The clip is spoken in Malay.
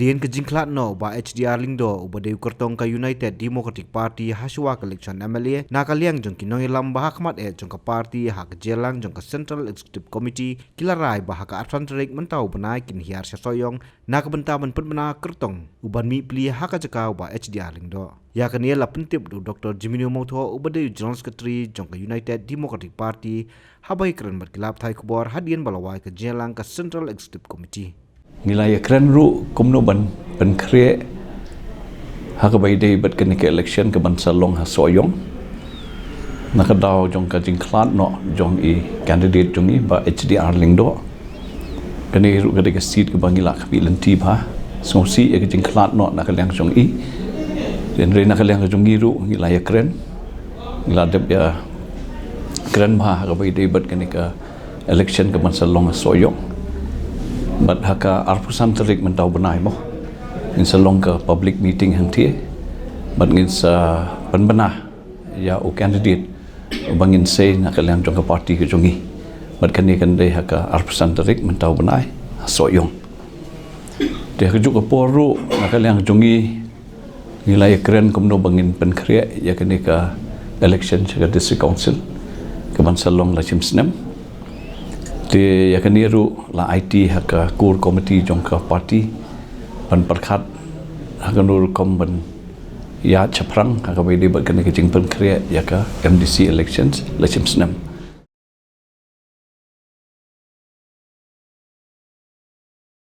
Hadian ke jingklat no ba HDR lingdo ubade ukertong ka United Democratic Party haswa ka election MLA nakaliang jong kinong ilam bahak mat jong ka party hak jelang jong ka Central Executive Committee kilarai bahak ka Atlantic mentau benai kin hiar soyong nak bentaman penbena kertong uban mi pli hak jakau ba HDR lingdo ya kan ia la pentip du Dr. Jiminio Motho ubade General Secretary jong ka United Democratic Party habai keren berkilap thai kubor hadian balawai ke jelang ka Central Executive Committee Nilai keren ru kumno ban kre hak bai dei bat kan ke election ke ban salong ha soyong nakadaw jong ka jingklat no jong I candidate jong I ba HDR lingdo kani ru ka seat ke bangila ka pilenti ba so si ke jingklat no nakalyang jong I den re nakalyang jong I ru nilai keren ngiladep ya keren ba hak bai dei bat kan ke election ke ban salong ha soyong but haka arpusan terik mentau benai mo in salong ke public meeting hanti but ngin sa penbenah ya o candidate bangin say nakalang jong ke party ke jongi but kani kan dei haka arpusan terik mentau benai soyong de kejuk ke poru nakalang jongi nilai keren kumno bangin penkre ya kani ka election ke district council ke ban salong la chimsnem di ya kaniru la IT haka core committee jong ka party ban perkhat haka nur kom ban ya chaprang haka bai de ba kan ke jing pen kre ya ka MDC elections la chimsnam